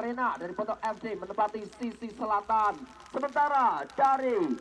Arena dari Poto FC menempati sisi selatan. Sementara dari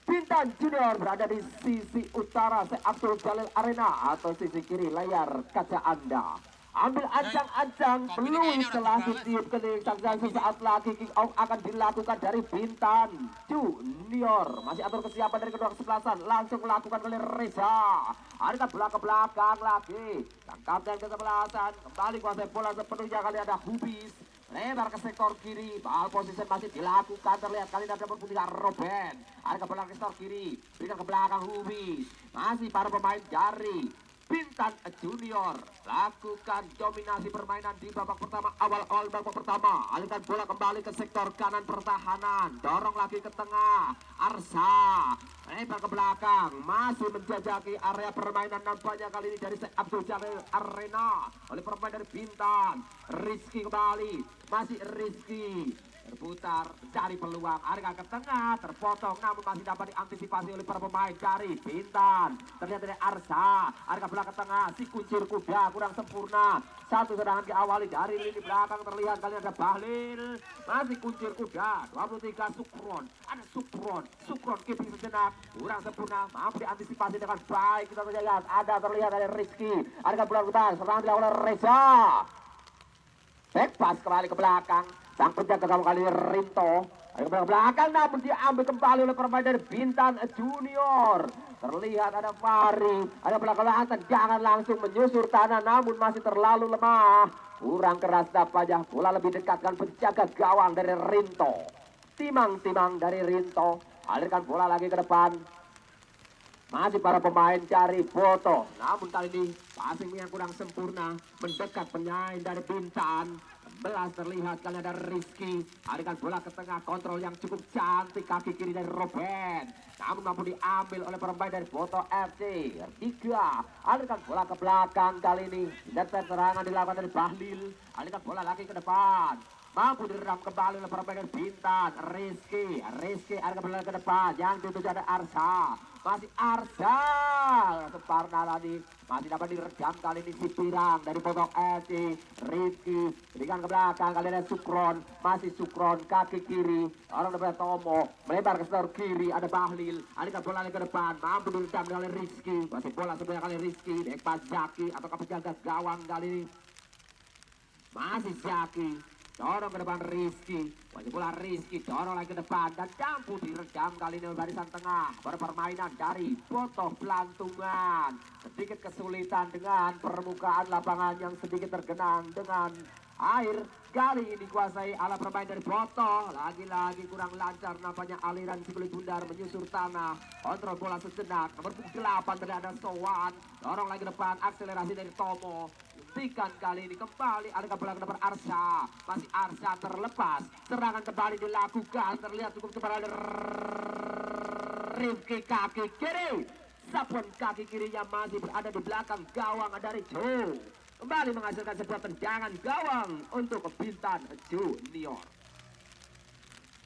Bintan Junior berada di sisi utara Abdul Jalil Arena atau sisi kiri layar kaca Anda. Ambil ancang-ancang, peluit telah ditiup kening. Sesaat lagi kick off akan dilakukan dari Bintan Junior. Masih atur kesiapan dari kedua kesebelasan. Langsung melakukan oleh Reza. Ada belakang lagi. Tangkap dan kesebelasan. Kembali kuasai bola sepenuhnya kali ada Hubis. Lebar ke sektor kiri. Ball position masih dilakukan. Terlihat kali ini ada berputar Robben. Ada ke belakang sektor kiri. Berikan ke belakang Hubis. Masih para pemain dari Bintan Junior lakukan dominasi permainan di babak pertama, awal babak pertama. Alihkan bola kembali ke sektor kanan pertahanan, dorong lagi ke tengah. Arsa lebar ke belakang, masih menjajaki area permainan. Nampaknya kali ini dari Abdul Jalil Arena oleh pemain dari Bintan. Rizky kembali, masih Rizky berputar cari peluang, Arga ke tengah terpotong namun masih dapat diantisipasi oleh para pemain dari Bintan. Terlihat dari Arsa, Arga bola ke tengah, si kuncir kuda kurang sempurna. Satu serangan diawali dari lini belakang, terlihat kali ada Bahlil, masih kuncir kuda 23 Sukron, ada Sukron keeping sejenak kurang sempurna, mampu diantisipasi dengan baik. Kita lihat ada terlihat dari Rizky, Arga bola ke depan, serangan diawali Reza, back pass kembali ke belakang. Sang penjaga gawang kali Rinto ada ke belakang namun diambil kembali oleh pemain dari Bintan Junior. Terlihat ada Fari, ada belakang jangan langsung menyusur tanah namun masih terlalu lemah. Kurang keras dapatnya, bola lebih dekatkan penjaga gawang dari Rinto. Timang dari Rinto, alirkan bola lagi ke depan. Masih para pemain cari foto, namun kali ini passingnya kurang sempurna, mendekat pemain dari Bintan. 11 terlihat kali ada Rizky, alihkan bola ke tengah, kontrol yang cukup cantik kaki kiri dari Robben, namun mampu diambil oleh pemain dari Poto FC. 3 alihkan bola ke belakang kali ini, dan serangan dilakukan dari Bahlil, alihkan bola lagi ke depan, mampu diredam kembali oleh pemain dari Bintan. Rizky alihkan bola ke depan, yang dituju ada Arsa, masih Arsa Separna tadi masih dapat diredam kali ini si Pirang dari Poto FC. Rizky berikan ke belakang kali ini Sukron, masih Sukron kaki kiri, orang depan Tomo melebar ke sektor kiri, ada Bahlil, alihkan bola ke depan, mampu diredam oleh Rizky, masih bola sebenarnya kali Rizky, back Zaki atau penjaga gawang kali ini masih Zaki, dorong ke depan Rizky, wajib bola Rizky, dorong lagi ke depan dan mampu diredam kali ini barisan tengah. Permainan dari Poto Pelantungan, sedikit kesulitan dengan permukaan lapangan yang sedikit tergenang dengan air. Kali ini dikuasai ala permain dari Poto, lagi-lagi kurang lancar nampaknya aliran si kulit bundar menyusur tanah. Kontrol bola sejenak, nomor 8 terlihat ada Sowan, dorong lagi depan, akselerasi dari Tomo. Hentikan kali ini kembali ada bola ke depan Arsa, masih Arsa terlepas, serangan kembali dilakukan, terlihat cukup cepat ada Rifki kaki kiri, sapuan kaki kirinya masih berada di belakang gawang dari Joe. Kembali menghasilkan sebuah tendangan gawang untuk Bintan Junior.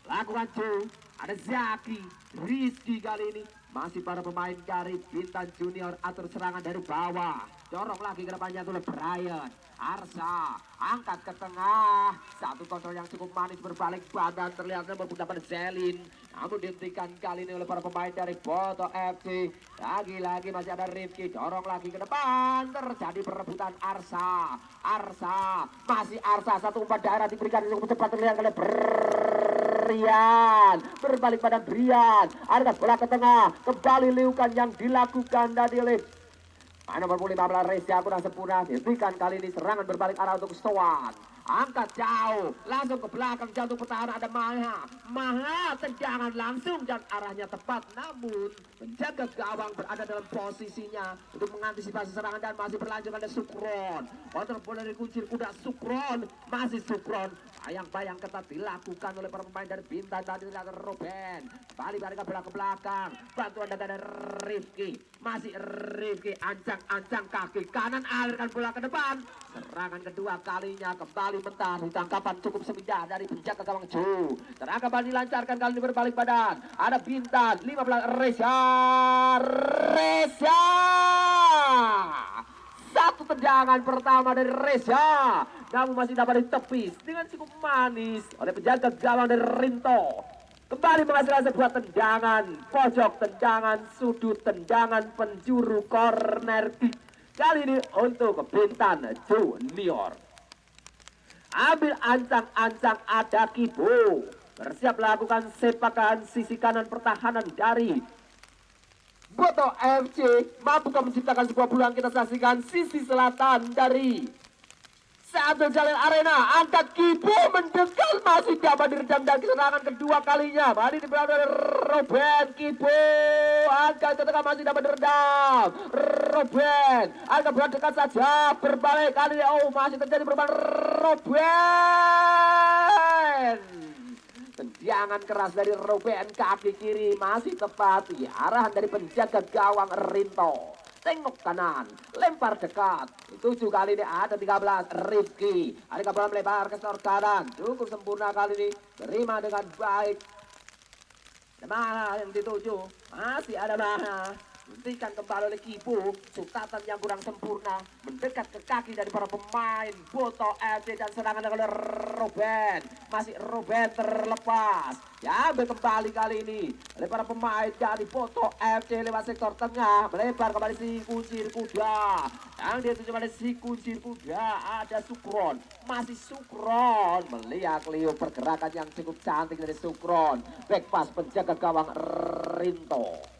Lakukan Joe, ada Zaki, Rizky kali ini masih para pemain dari Bintan Junior atur serangan dari bawah. Dorong lagi ke depannya oleh Brian. Arsa angkat ke tengah, satu kontrol yang cukup manis berbalik badan, terlihat berputar Zelin, namun dihentikan kali ini oleh para pemain dari Poto FC. Lagi-lagi masih ada Rifki, dorong lagi ke depan, terjadi perebutan Arsa, masih Arsa, satu umpan daerah diberikan cukup cepat, terlihat oleh Brian, berbalik pada Brian, ada bola ke tengah, kembali liukan yang dilakukan tadi oleh nomor 15 Reza kurang sempurna. Dihentikan kali ini, serangan berbalik arah untuk Stoan. Angkat jauh, langsung ke belakang, jantung pertahanan ada Maha tendangan langsung dan arahnya tepat, namun menjaga gawang berada dalam posisinya untuk mengantisipasi serangan dan masih berlanjut ada Sukron. Kontrol bola dari kuncir kuda Sukron, masih Sukron. Bayang-bayang ketat dilakukan oleh para pemain dari Bintan tadi, ada Robben. Balik bola ke belakang, bantuan dari Rifki, masih Rifki, ancang kaki kanan, alirkan bola ke depan. Serangan kedua kalinya kembali mentah, tangkapan cukup semidah dari penjaga gawang Joe. Serangan kembali dilancarkan kali ini berbalik badan. Ada Bintan 15 Reza. Satu tendangan pertama dari Reza, namun masih dapat ditepis dengan cukup manis oleh penjaga gawang dari Rinto. Kembali menghasilkan sebuah tendangan pojok, tendangan sudut, tendangan penjuru, corner kick. Kali ini untuk Bintan Junior. Ambil ancang-ancang ada Kibo. Bersiap melakukan sepakan sisi kanan pertahanan dari Boto FC. Mampukah menciptakan sebuah peluang? Kita saksikan sisi selatan dari Seattle Jalil Arena. Angkat Kibo mendekat, masih dapat diredam dan serangan kedua kalinya. Mari dibelah oleh Ruben. Kibo angkat ke tengah, masih dapat diredam. Ruben angkat bola dekat saja, berbalik kali. Oh, masih terjadi perubahan. Ruben, tendangan keras dari Ruben, kaki kiri masih tepat di arahan dari penjaga gawang Rinto. Tengok kanan, lempar dekat. Tujuh kali ini ada 13. Rifki, ada bola melebar ke sektor kanan. Cukup sempurna kali ini, terima dengan baik. Maha yang dituju, masih ada Maha. Hentikan kembali oleh Kibo. Sutatan yang kurang sempurna, mendekat ke kaki dari para pemain Boto FC dan serangan oleh Ruben. Masih Ruben terlepas. Ya, ambil kembali kali ini oleh para pemain dari Boto FC lewat sektor tengah, melebar kembali si kuncir kuda. Yang dia tuju pada si kuncir kuda ada Sukron. Masih Sukron, melihat Leo pergerakan yang cukup cantik dari Sukron. Back pass penjaga gawang Rinto.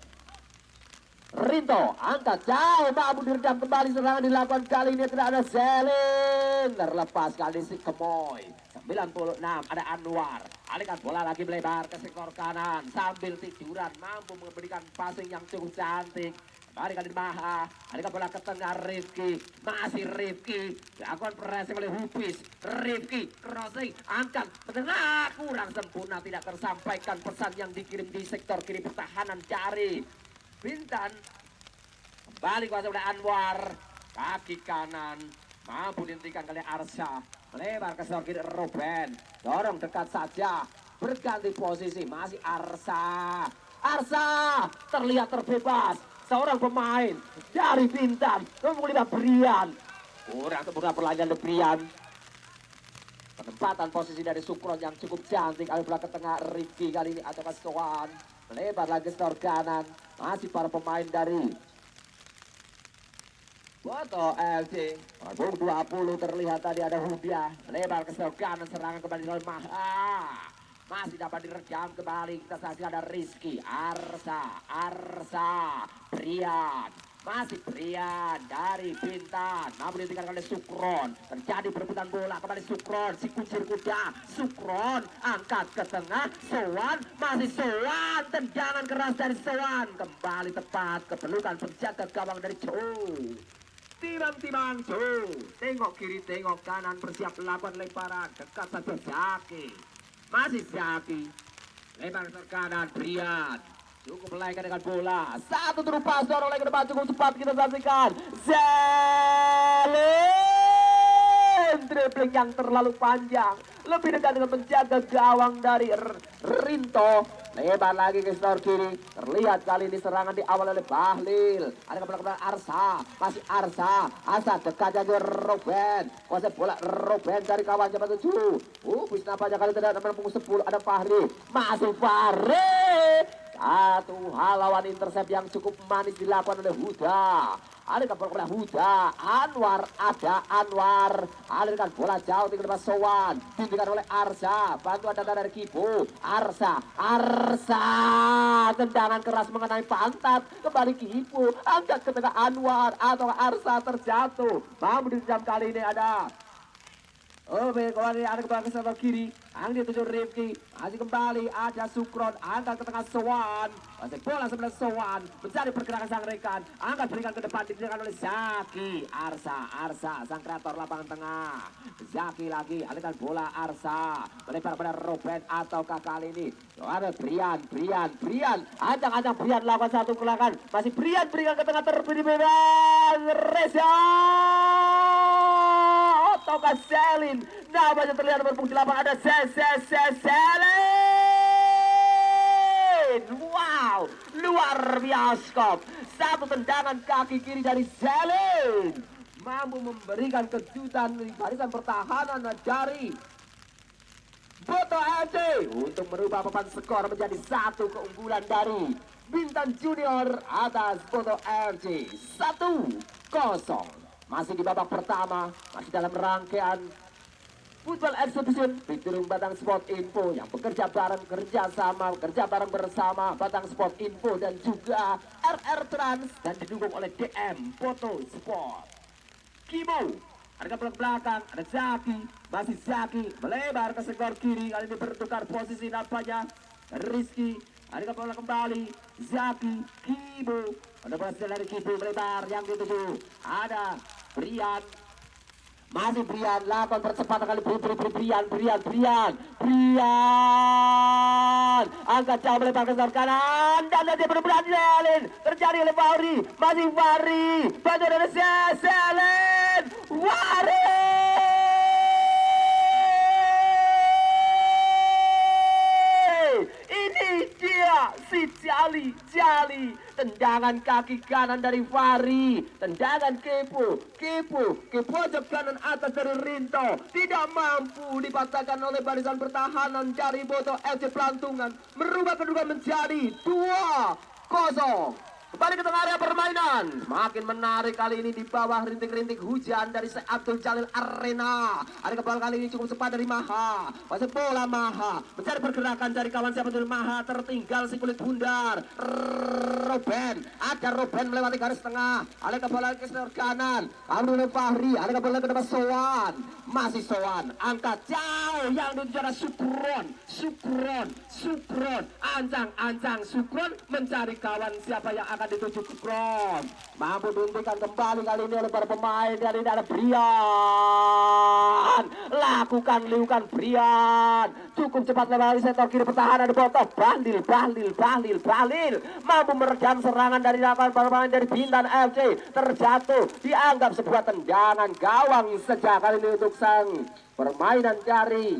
Rinto angkat jauh, mampu diredam kembali. Serangan dilakukan kali ini tidak ada Zelin. Terlepas kali si Kemoy. 96 ada Anwar. Alihkan bola lagi melebar ke sektor kanan sambil tiduran, mampu memberikan passing yang cukup cantik. Mari kali Maha, alihkan bola ke tengah Rifki. Masih Rifki, dilakukan pressing oleh Hupis. Rifki crossing, angkat ke tengah, kurang sempurna, tidak tersampaikan pesan yang dikirim di sektor kiri pertahanan dari Bintan. Kembali kuasa oleh Anwar, kaki kanan mampu dihentikan oleh Arsa, melebar ke sektor kiri Ruben, dorong dekat saja, berganti posisi, masih Arsa. Arsa terlihat terbebas, seorang pemain dari Bintan, nomor 5 Brian, kurang sempurna perlawanan Brian. Penempatan posisi dari Sukron yang cukup cantik, alih bola ke tengah Rifki kali ini atau Kastoan, melebar lagi sektor kanan. Masih para pemain dari Boto FC. Punggung 20 terlihat tadi ada Hudia, melebar ke sektor kanan, serangan kembali oleh Maha. Masih dapat diredam kembali, kita saksikan ada Rizky, Arsa, Brian. Masih Brian dari Bintan, namun dihentikan oleh Sukron. Terjadi perebutan bola, kembali Sukron, si kuncir kuda. Sukron angkat ke tengah, Sowan, masih Sowan, tendangan keras dari Sowan. Kembali tepat, kepelukan penjaga gawang dari Joe. Timang-timang Joe, tengok kiri, tengok kanan, bersiap melakukan lemparan. Dekat saja Zaki, masih Zaki, lempar ke kanan Brian. Cukup melaikan dengan bola. Satu terupas, dorong lagi ke depan, cukup cepat kita saksikan. Zelin, dribbling yang terlalu panjang, lebih dekat dengan penjaga gawang dari Rinto. Lebar lagi ke sektor kiri. Terlihat kali ini serangan diawal oleh Bahlil. Ada kembali Arsa, masih Arsa dekat aja Ruben. Kuasa bola Ruben dari kawan jam 7. Bis nampaknya kali tidak ada punggung 10 ada Fahri. Masih Fahri. Satu hal lawan intercept yang cukup manis dilakukan oleh Huda. Alihkan bola kepada Huda, Anwar, ada Anwar. Alihkan bola jauh tinggal lepas Sowan, ditinggalkan oleh Arsa. Bantuan datang dari Kibo. Arsa, tendangan keras mengenai pantat. Kembali Kibo, angkat ke tengah Anwar atau Arsa terjatuh. Mampu dijam kali ini ada baik, ada kembali ke sebelah kiri. Angin dituju Rifki, masih kembali ada Sukron, angkat ke tengah Sowan. Masih bola sebelah Sowan, mencari pergerakan sang rekan. Angkat berikan ke depan, diberikan oleh Zaki. Arsa, sang kreator lapangan tengah. Zaki lagi, alihkan bola Arsa, melebar pada Ruben ataukah kali ini ada Brian. Ancang Brian lakukan satu gerakan. Masih Brian berikan ke tengah terpilih bebas. Reza ataukah Selin, namanya terlihat berpunggung 8 ada Selin. Wow, luar biasa. Satu tendangan kaki kiri dari Selin, mampu memberikan kejutan di barisan pertahanan dari Boto FC untuk merubah papan skor menjadi satu keunggulan dari Bintan Junior atas Boto FC 1-0. Masih di babak pertama, masih dalam rangkaian Football Exhibition Biturung Batang Sport Info yang bekerja bareng bersama Batang Sport Info dan juga RR Trans dan didukung oleh DM Foto Sport. Kimo, ada ke belakang, ada Zaki, masih Zaki melebar ke sektor kiri, kali ini bertukar posisi nampaknya Rizky, ada ke bola kembali Zaki, Kimo, ada berhasil dari Kimo melebar yang dituju, ada Brian. Masih Brian, lakukan percepatan kali Brian angkat jauh melebar ke sebelah kanan dan dia benar-benar Selin terjadi oleh Fahri, masih Fahri bantu dari Selin Fahri, ini dia si Jali tendangan kaki kanan dari Fahri, tendangan Kepo ke pojok kanan atas dari Rinto, tidak mampu dipatahkan oleh barisan pertahanan dari Boto FC Pelantungan, merubah kedudukan menjadi 2-0. Kembali ke tengah area permainan, makin menarik kali ini di bawah rintik-rintik hujan dari Syekh Abdul Jalil Arena. Ada kembali kali ini cukup cepat dari Maha, masuk bola Maha, mencari pergerakan dari kawan siapa dari Maha, tertinggal si kulit bundar Robben melewati garis tengah, ada kembali ke sebelah kanan, Abdul Fahri, ada kembali ke depan Sowan, masih Sowan, angkat jauh yang dituju Sukron, ancang Sukron mencari kawan siapa yang akan dituju Sukron, mampu dihentikan kembali kali ini oleh para pemain dari ada Brian, liukan Brian, cukup cepat lewati sektor kiri pertahanan Boto, Bahlil, mampu meredam serangan dari para pemain dari Bintan FC, terjatuh, dianggap sebuah tendangan gawang sejak kali ini untuk sang permainan dari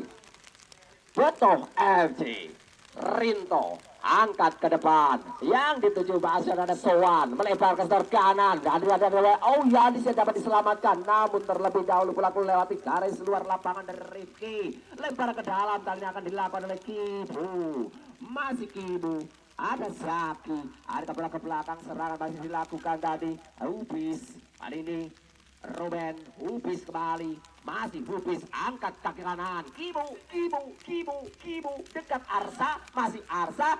Boto FC. Rinto angkat ke depan yang dituju bahasa ada Sowan melebar ke sebelah kanan dan dapat diselamatkan, namun terlebih dahulu pelaku lewati garis luar lapangan dari Rifki, lempar ke dalam, kali ini akan dilakukan oleh Kibu, masih Kibu, ada Zaki, ada bola ke belakang, serangan masih dilakukan tadi Hubis, kali ini Ruben, Hubis kembali, masih Hubis, angkat kaki kanan, Kibu, dekat Arsa, masih Arsa,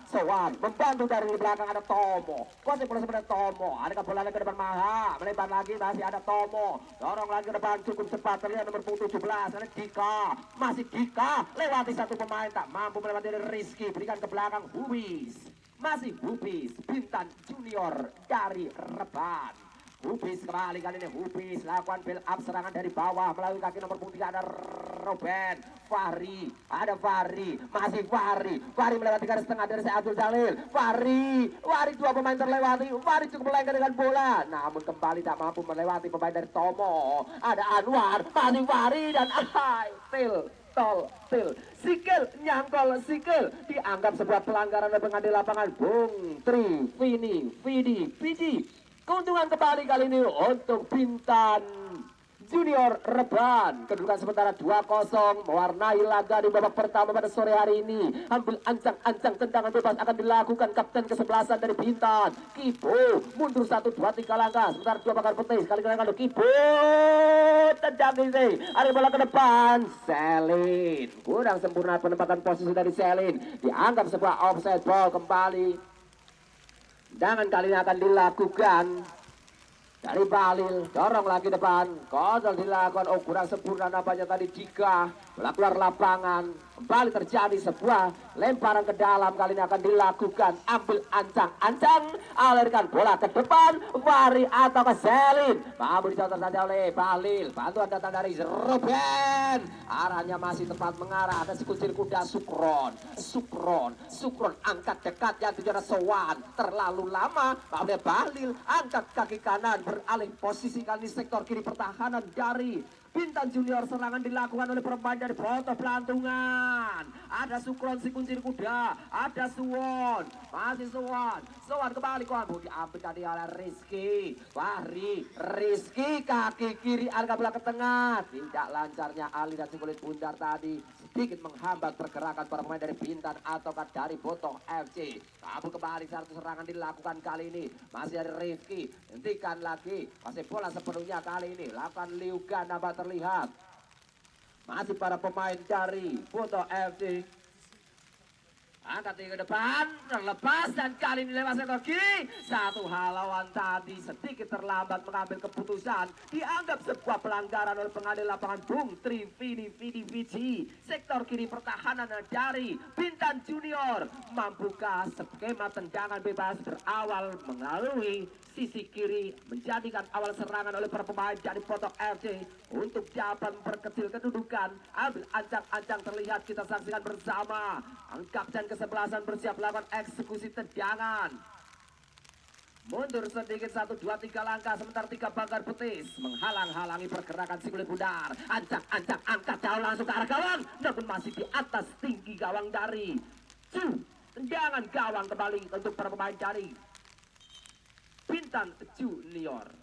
Sowan, membantu dari belakang ada Tomo, kuasai bola sebenarnya Tomo, ada bola ke depan Maha, melebar lagi, masih ada Tomo, dorong lagi ke depan, cukup cepat, terlihat nomor 17, ada Dika, masih Dika, lewati satu pemain, tak mampu melewati dari Rizky, berikan ke belakang, Hubis, masih Hubis, Bintan Junior dari Reban. Hubis kembali kali ini, Hubis lakukan build up serangan dari bawah melalui kaki nomor 3 ada Robben, Fahri, masih Fahri melewati garis tengah dari Syekh Abdul Jalil, Fahri dua pemain terlewati, Fahri cukup melengket dengan bola, namun kembali tak mampu melewati pemain dari Tomo, ada Anwar, masih Fahri dan Sikil nyangkol, dianggap sebuah pelanggaran oleh pengadil lapangan Bung Tri Vidi. Keuntungan kembali kali ini untuk Bintan Junior Reban. Kedudukan sementara 2-0 mewarnai laga di babak pertama pada sore hari ini. Ambil ancang-ancang tendangan bebas akan dilakukan kapten kesebelasan dari Bintan. Kibo mundur 1, 2, 3 langkah. Sementara 2 bakar petis. Kali ini Kibo tendang ini. Ada bola ke depan. Selin. Kurang sempurna penempatan posisi dari Selin. Dianggap sebuah offside ball kembali. Tendangan kali ini akan dilakukan dari Bahlil, dorong lagi depan, kontrol dilakukan, kurang sempurna nampaknya tadi jika keluar lapangan, kembali terjadi sebuah lemparan ke dalam, kali ini akan dilakukan, ambil ancang, alirkan bola ke depan, Fahri atau ke Selin, mampu dicontoh saja oleh Bahlil, bantuan datang dari Robben, arahnya masih tepat mengarah, ada si kucing kuda Sukron, angkat dekat yang tujuan Sowan, terlalu lama, oleh Bahlil, angkat kaki kanan, beralih posisi kali sektor kiri pertahanan dari Bintan Junior, serangan dilakukan oleh pemain dari Boto Pelantungan. Ada Sukron si kuncir kuda, ada Suwon, masih Suwon kembali kamu diambil tadi oleh Rizky Fahri. Rizky kaki kiri arga bola ke tengah, tidak lancarnya Ali dan si kulit bundar tadi sedikit menghambat pergerakan para pemain dari Bintan ataukah dari Boto FC. Kabur kembali, satu serangan dilakukan kali ini masih dari Rizky, hentikan lagi, masih bola sepenuhnya kali ini lakukan Liuga, nampak terlihat masih para pemain dari Boto FC. Angkat ke depan, terlepas dan kali ini lewat sektor kiri. Satu halauan tadi sedikit terlambat mengambil keputusan. Dianggap sebuah pelanggaran oleh pengadil lapangan Bung Trividi Vici. Sektor kiri pertahanan dari Bintan Junior. Mampukah skema tendangan bebas berawal melalui sisi kiri menjadikan awal serangan oleh para pemain dari Boto FC untuk dapat memperkecil kedudukan. Ambil ancang-ancang terlihat, kita saksikan bersama. Kapten kesebelasan bersiap melakukan eksekusi tendangan. Mundur sedikit 1, 2, 3 langkah, sementara 3 banggar betis menghalang-halangi pergerakan si kulit bundar. Ancang-ancang angkat jauh langsung ke arah gawang, namun masih di atas tinggi gawang dari tendangan gawang kembali untuk para pemain dari Bintan Junior.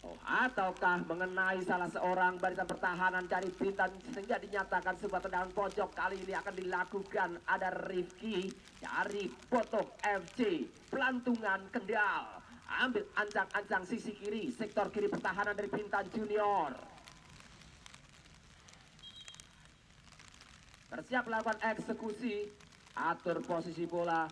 Oh, ataukah mengenai salah seorang barisan pertahanan dari Bintan sehingga dinyatakan sebuah tendangan pojok. Kali ini akan dilakukan, ada Rifki dari Boto FC Pelantungan Kendal. Ambil ancang-ancang sisi kiri, sektor kiri pertahanan dari Bintan Junior. Bersiap melakukan eksekusi, atur posisi bola.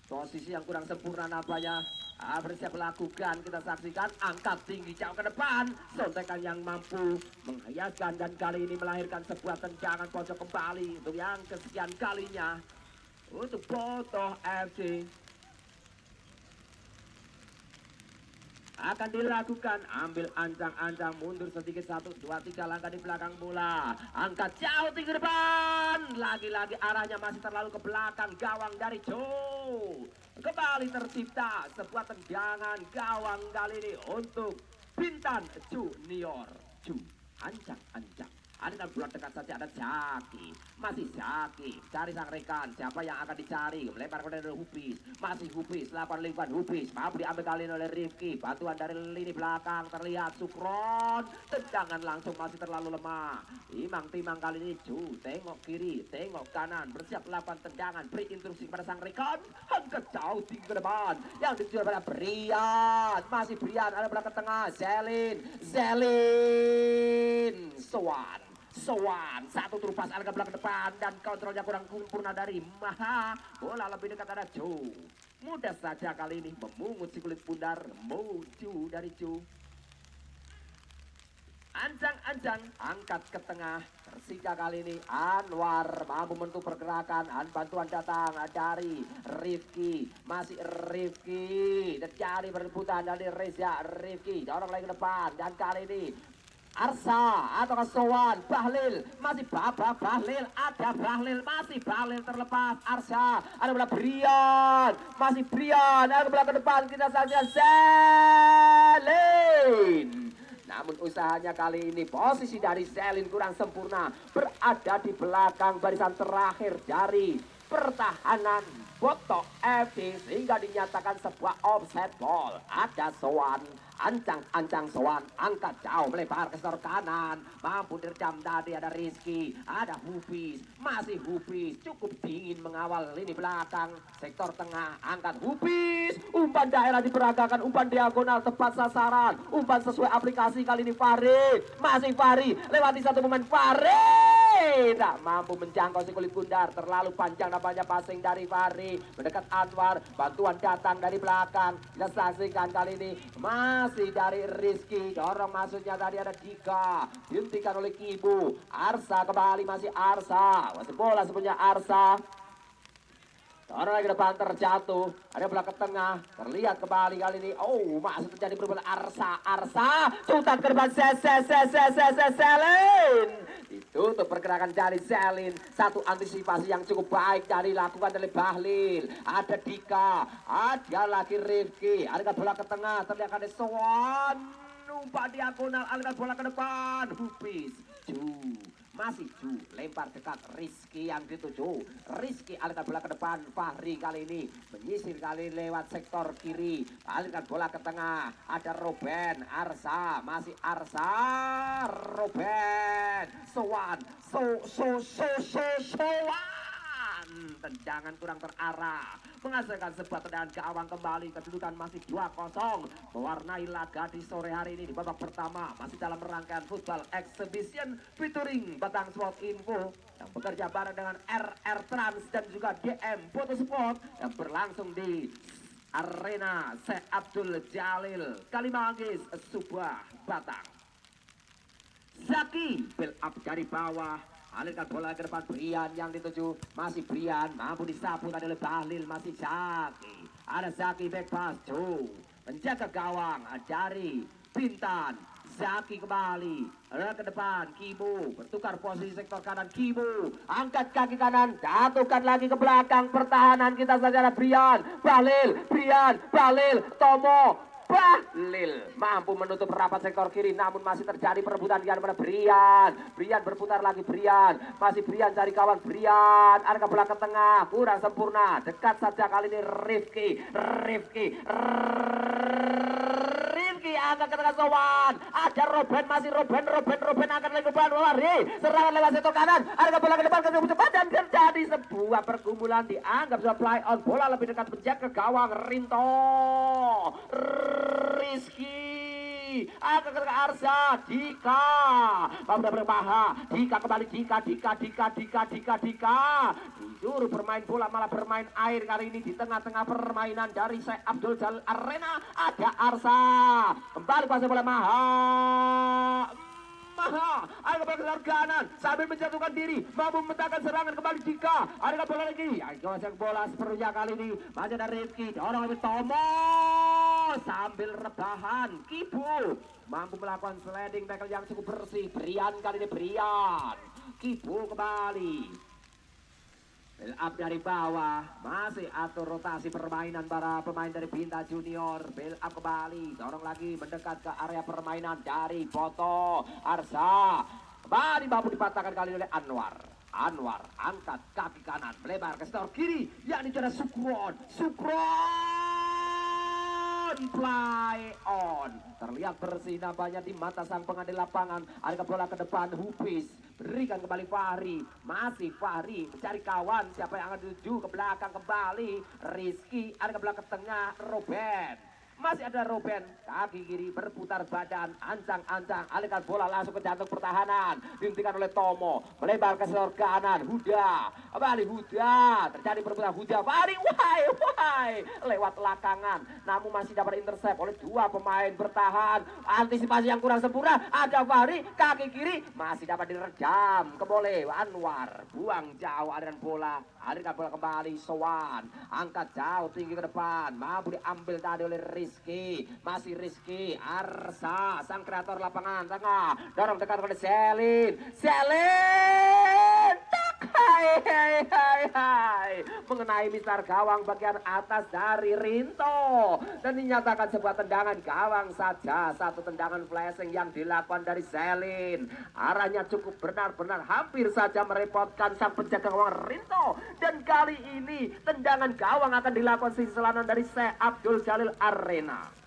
Posisi yang kurang sempurna nampaknya. Bersiap melakukan, kita saksikan angkat tinggi jauh ke depan, sontekan yang mampu menghiaskan dan kali ini melahirkan sebuah tendangan pojok kembali untuk yang kesekian kalinya untuk Boto FC. Akan dilakukan, ambil ancang-ancang, mundur sedikit 1, 2, 3 langkah di belakang bola, angkat jauh tinggi depan, lagi-lagi arahnya masih terlalu ke belakang gawang dari Joe. Kembali tercipta sebuah tendangan gawang kali ini untuk Bintan Junior. Ancang-ancang. Ada bulan dekat saja, ada Zaki, masih Zaki, cari sang rekan, siapa yang akan dicari, melempar ke dari Hupis, masih Hupis, lakukan lingkupan Hupis, mampu diambil kali ini oleh Rifki, bantuan dari lini belakang, terlihat Sukron, tendangan langsung masih terlalu lemah, timang kali ini tengok kiri, tengok kanan, bersiap melakukan tendangan, beri instruksi kepada sang rekan, angkat jauh tinggi ke depan, yang dituju pada Brian, masih Brian, ada belakang tengah, Zelin, Sowan, satu terupas agak belakang depan dan kontrolnya kurang sempurna dari Maha. Bola lebih dekat ada Joe. Mudah saja kali ini memungut si kulit bundar, Moju dari Joe. Ancang-ancang angkat ke tengah, tersingkir kali ini Anwar mampu membentuk pergerakan, bantuan datang dari Rifki, masih Rifki dan cari perebutan dari Reza. Rifki dorong lagi ke depan dan kali ini Arsa atau Sowan, Bahlil, masih Bahlil, ada Bahlil, masih Bahlil terlepas, Arsa, ada bola Brian, masih Brian, ada bola ke depan, kita saja Selin. Namun usahanya kali ini posisi dari Selin kurang sempurna, berada di belakang barisan terakhir dari pertahanan Boto FC sehingga dinyatakan sebuah offside ball. Ada Sowan, ancang-ancang Sowan, angkat jauh melebar ke sektor kanan, mampu dirjam tadi ada Rizky, ada Hupis, masih Hupis, cukup dingin mengawal lini belakang, sektor tengah, angkat Hupis, umpan daerah diperagakan, umpan diagonal tepat sasaran, umpan sesuai aplikasi kali ini Fahri, masih Fahri, lewati satu pemain Fahri, tidak mampu menjangkau si kulit bundar, terlalu panjang nampaknya passing dari Fahri, mendekat Anwar, bantuan datang dari belakang, kita saksikan kali ini masih dari Rizky, dorong masuknya tadi ada Dika, dihentikan oleh Kibu, Arsa kembali, masih Arsa, masih bola sebenarnya Arsa, dorong lagi ke depan terjatuh, ada bola ke tengah, terlihat kembali kali ini, oh masih terjadi perubahan Arsa, sutan ke depan, Selin, ditutup pergerakan dari Selin, satu antisipasi yang cukup baik dari lakukan oleh Bahlil, ada Dika, ada lagi Rifki, ada bola ke tengah, terlihat ada Sowan, umpan diagonal, aliran bola ke depan. Hupis, masih lempar dekat Rizky yang dituju. Rizky alihkan bola ke depan. Fahri kali ini menyisir kali lewat sektor kiri, alihkan bola ke tengah. Ada Ruben, Arsa, masih Arsa, Ruben, Sowan, tendangan kurang terarah menghasilkan sebuah tendangan gawang kembali. Kedudukan masih 2-0 mewarnai laga di sore hari ini di babak pertama, masih dalam rangkaian Football Exhibition featuring Batang Sport Info yang bekerja bareng dengan RR Trans dan juga DM Foto Sport yang berlangsung di Arena Syekh Abdul Jalil Kalimanggis, Subah, Batang. Zaki build up dari bawah, alirkan bola ke depan. Brian yang dituju, masih Brian, mampu disapu tadi oleh Bahlil. Masih Zaki, ada Zaki back pass, menjaga gawang dari Bintan. Zaki kembali ke depan, Kibu bertukar posisi sektor kanan. Kibu angkat kaki kanan, jatuhkan lagi ke belakang. Pertahanan kita saja ada Brian, Bahlil, Tomo. Bahlil mampu menutup rapat sektor kiri, namun masih terjadi perebutan di pada Brian. Brian berputar lagi, masih Brian cari kawan. Brian arah bola ke tengah, kurang sempurna. Dekat saja kali ini Rifki angkat ke tengah Sowan. Ada Ruben, masih Ruben angkat lagi ke depan. Lari serangan lewat sektor kanan, arah bola ke depan ke depan dan terjadi sebuah pergumulan. Dianggap sudah play on, bola lebih dekat menjaga gawang. Rinto, Rizky angkat ke Arsa, Dika mampu berpaha. Dika kembali, Dika disuruh bermain bola malah bermain air kali ini di tengah-tengah permainan dari Syekh Abdul Jalil Arena. Ada Arsa kembali kuasai bola. Ada bola ke kanan sambil menjatuhkan diri, mampu memetakan serangan kembali. Dika ada bola lagi, gosek bola sepertinya kali ini masih ada Rifki, dorong lebih Tomo sambil rebahan. Kibu mampu melakukan sliding tackle yang cukup bersih. Brian kali ini, Kibu kembali build up dari bawah, masih atur rotasi permainan para pemain dari Bintan Junior. Build up kembali, dorong lagi mendekat ke area permainan dari Foto. Arsa kembali mampu dipatahkan kali oleh Anwar angkat kaki kanan, melebar ke sektor kiri, yakni cara Sukron play on. Terlihat bersih nampaknya di mata sang pengadil lapangan. Ada bola ke depan, Hupis berikan kembali Fahri, masih Fahri mencari kawan. Siapa yang akan dituju ke belakang kembali? Rizky ada ke belakang ke tengah, Ruben. Masih ada Ruben, kaki kiri berputar badan, ancang-ancang, alihkan bola langsung ke jantung pertahanan. Dihentikan oleh Tomo, melebar ke sektor kanan. Huda, kembali Huda, terjadi perputaran Huda. Fahri, wahai, lewat lakangan, namun masih dapat intercept oleh dua pemain bertahan. Antisipasi yang kurang sempurna, ada Fahri, kaki kiri, masih dapat direjam. Keboleh, Anwar, buang jauh aliran bola. Alihkan bola kembali, Sowan, angkat jauh tinggi ke depan, mampu diambil tadi oleh Rizky. Masih Rizky, Arsa sang kreator lapangan tengah, dorong dekat oleh Selin, hai mengenai mistar gawang bagian atas dari Rinto dan dinyatakan sebuah tendangan gawang saja. Satu tendangan flashing yang dilakukan dari Selin, arahnya cukup benar-benar hampir saja merepotkan sang penjaga gawang Rinto. Dan kali ini tendangan gawang akan dilakukan sisi selatan dari Syekh Abdul Jalil Arena.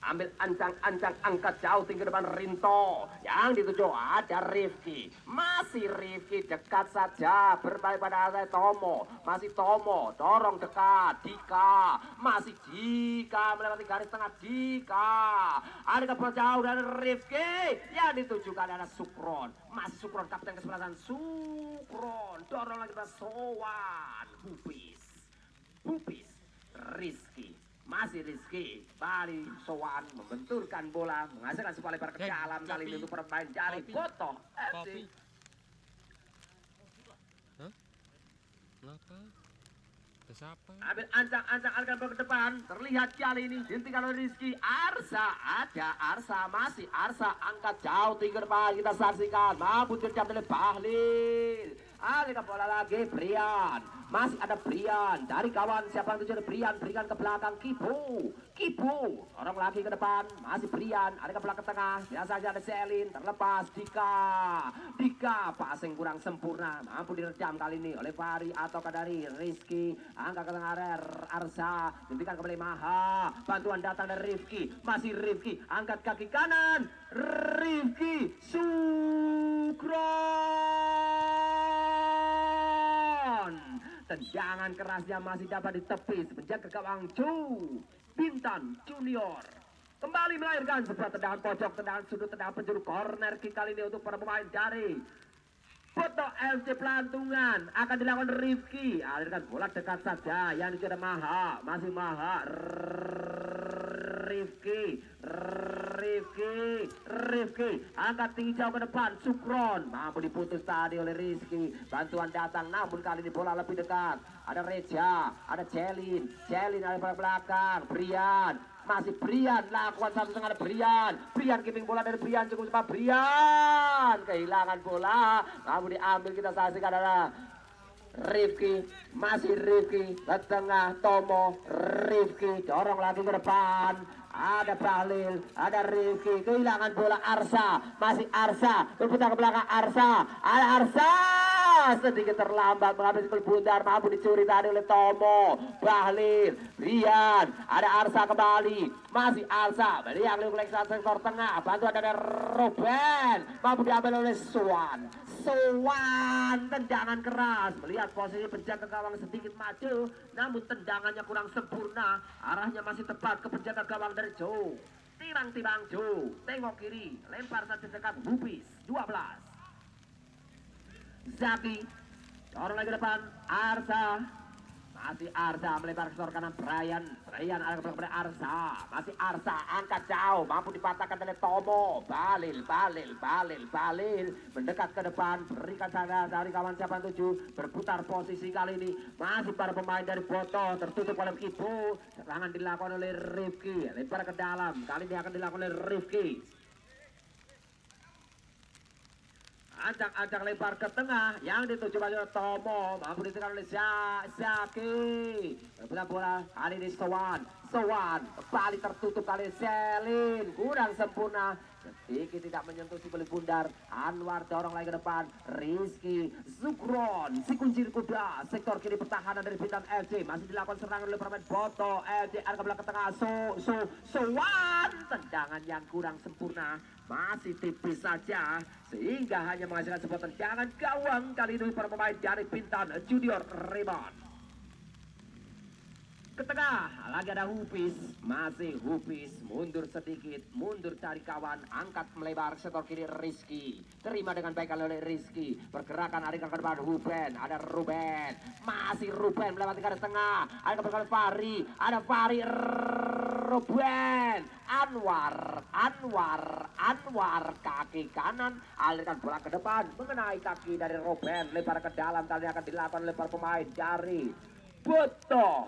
Ambil ancang-ancang, angkat jauh tinggi depan Rinto. Yang dituju ada Rifki. Masih Rifki dekat saja berbalik pada area Tomo. Masih Tomo dorong dekat. Dika, masih Dika melewati garis tengah. Dika ada bola jauh dari Rifki. Yang ditujukan ada Sukron. Masih Sukron, kapten kesebelasan Sukron. Dorong lagi ke Sowan. Hupis Rizky. Masih Rizky, Bali Sowan membenturkan bola, menghasilkan sebuah lebar ke dalam kali ini untuk bermain dari Foto FC. Ambil ancang-ancang alihkan bola ke depan, terlihat kali ini dihentikan oleh Rizky. Arsa, masih Arsa angkat jauh tinggi ke depan, kita saksikan mampu terjadi oleh Bahlil. Alihkan bola lagi Brian. Masih ada Brian dari kawan siapa yang tuju Brian berikan ke belakang Kipu orang lagi ke depan masih Brian ada ke belakang tengah biasa saja ada Selin terlepas Dika passing kurang sempurna mampu direjam kali ini oleh Fahri atau dari Rizky angka ke tengah Arsa diberikan kembali Maha bantuan datang dari Rifki masih Rifki angkat kaki kanan Rifki Sukron tendangan kerasnya masih dapat ditepis menjaga gawang Bintan Junior kembali melahirkan sebuah tendangan pojok, tendangan sudut, tendangan penjuru corner kick kali ini untuk para pemain dari Boto FC Pelantungan akan dilakukan Rifki alirkan bola dekat saja yang dicoba Maha masih Maha Rifki angkat tinggi jauh ke depan Sukron mampu diputus tadi oleh Rizky bantuan datang namun kali ini bola lebih dekat ada Reja ada Celin ada belakang Brian masih Brian lakukan satu setengah Brian keeping bola dari Brian cukup cepat Brian kehilangan bola mampu diambil kita saksikan adalah Rifki masih Rifki ke tengah Tomo Rifki dorong lagi ke depan ada Bahlil, ada Rifki, kehilangan bola Arsa, masih Arsa, berputar ke belakang Arsa, ada Arsa, sedikit terlambat mengambil sikul bundar, mampu dicuri tadi oleh Tomo, Bahlil, Rian, ada Arsa kembali, masih Arsa, melihat link sektor tengah, bantuan dari Ruben, mampu diambil oleh Swan, tendangan keras, melihat posisi penjaga gawang sedikit maju, namun tendangannya kurang sempurna, arahnya masih tepat ke penjaga gawang dari Joe. Timbang Joe, tengok kiri, lempar saja dekat Hupis, 12. Zaki, dorong lagi depan, Arsa, masih Arsa melebar ke kanan Brian ada kepada Arsa, masih Arsa angkat jauh, mampu dipatahkan oleh Tomo, Balil, mendekat ke depan, berikan sana dari kawan siapa tuju, berputar posisi kali ini, masih para pemain dari Boto, tertutup oleh Ibu, serangan dilakukan oleh Rifki, lempar ke dalam, kali ini akan dilakukan oleh Rifki. Ancang lebar ke tengah yang dituju oleh Tomo mampu ditekan oleh Zaki berputar bola kali ini Sowan kembali tertutup kali Selin kurang sempurna sedikit tidak menyentuh si kulit bundar Anwar dorong lagi ke depan Rizky Sukron si kunci kuda sektor kiri pertahanan dari Bintan FC masih dilakukan serangan oleh pemain Boto FC ada ke belakang tengah Sowan tendangan yang kurang sempurna masih tipis saja sehingga hanya menghasilkan sebuah tendangan gawang kali ini para pemain dari Bintan Junior Rebound ke tengah lagi ada Hupis masih Hupis mundur sedikit mundur cari kawan angkat melebar sektor kiri Rizky terima dengan baik oleh Rizky pergerakan ada ke depan ada Ruben masih Ruben melewati garis tengah ada ke Fahri ada Fahri Ruben Anwar kaki kanan alirkan bola ke depan mengenai kaki dari Ruben lebar ke dalam kali akan dilakukan oleh para pemain dari Boto.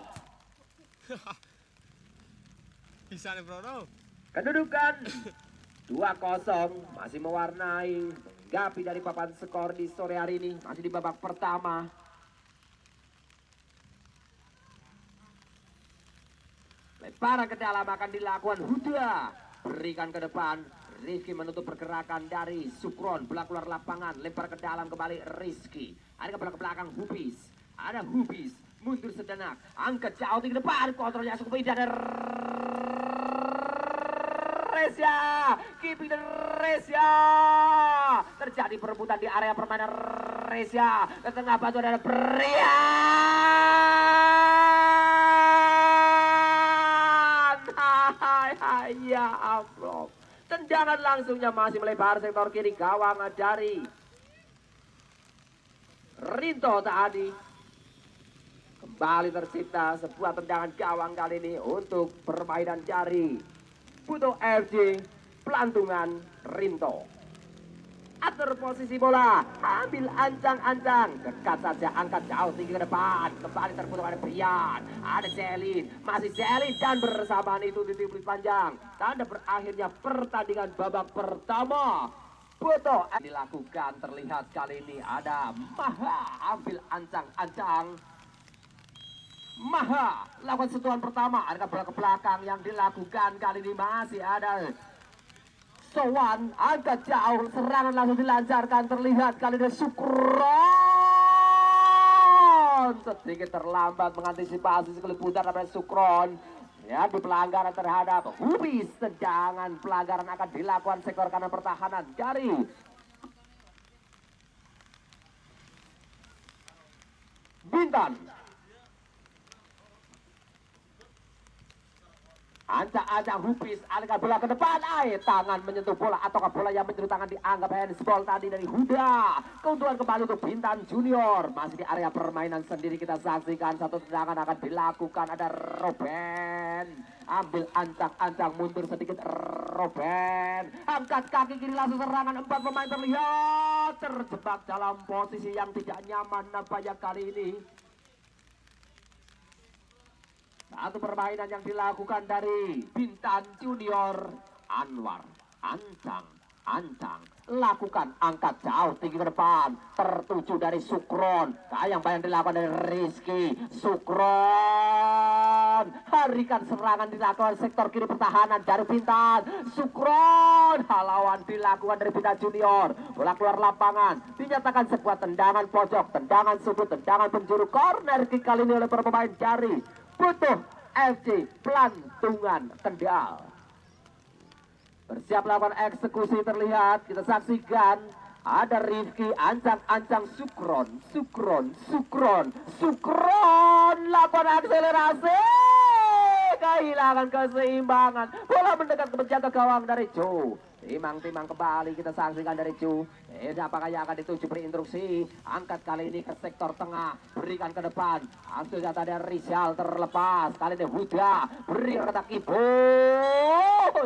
Bisa nih bro. Kedudukan 2-0 masih mewarnai menggapi dari papan skor di sore hari ini masih di babak pertama. Lemparan ke dalam akan dilakukan Huda berikan ke depan Rizky menutup pergerakan dari Sukron belak keluar lapangan lempar ke dalam kembali Rizky ada ke belakang Hupis ada Hupis mundur sejenak angkat jauh tinggi depan kontrolnya cukup indah dari Resia terjadi perebutan di area permainan Resia ke tengah batu ada Brian ya Allah tendangan langsungnya masih melebar sektor kiri gawang dari Rinto tadi kembali tercipta sebuah tendangan gawang kali ini untuk permainan dari Boto FC Pelantungan Rinto. Atur posisi bola, ambil ancang-ancang, dekat saja angkat jauh tinggi ke depan, kembali terputus ada Brian, ada Selin, masih Selin dan bersamaan itu titik panjang. Tanda berakhirnya pertandingan babak pertama Foto dilakukan, terlihat kali ini ada Maha ambil ancang-ancang. Maha lakukan sentuhan pertama, ada bola ke belakang yang dilakukan kali ini masih ada Sowan, agak jauh, serangan langsung dilancarkan, terlihat kali ini Sukron sedikit terlambat mengantisipasi sekali putar dari Sukron. Ya, di pelanggaran terhadap Hubis, tendangan pelanggaran akan dilakukan sektor kanan pertahanan dari Bintan. Ancang-ancang Hubis, alihkan bola ke depan, tangan menyentuh bola ataukah bola yang menyentuh tangan dianggap handsball tadi dari Huda. Keuntungan kembali untuk Bintan Junior, masih di area permainan sendiri kita saksikan satu tendangan akan dilakukan, ada Robben. Ambil ancang-ancang mundur sedikit Robben, angkat kaki kiri langsung serangan, 4 pemain terlihat terjebak dalam posisi yang tidak nyaman nampaknya kali ini. Satu permainan yang dilakukan dari Bintan Junior. Anwar, ancang, lakukan angkat jauh tinggi ke depan, tertuju dari Sukron. Bayang-bayang dilakukan dari Rizky Sukron. Harikan serangan dilakukan sektor kiri pertahanan dari Bintan. Sukron, halauan dilakukan dari Bintan Junior. Bola keluar lapangan, dinyatakan sebuah tendangan pojok, tendangan sudut, tendangan penjuru, corner kick kali ini oleh para pemain dari Butuh FC Pelantungan Kendal. Bersiap melakukan eksekusi, terlihat kita saksikan ada Rifki ancang-ancang Sukron lakukan akselerasi, kehilangan keseimbangan, bola mendekat ke penjaga gawang dari Joe. Timang-timang kembali kita saksikan dari Ju. Apakah yang akan dituju beri instruksi? Angkat kali ini ke sektor tengah, berikan ke depan. Langsung jatah dari Rizal terlepas. Kali ini Huda beri kata Kibo.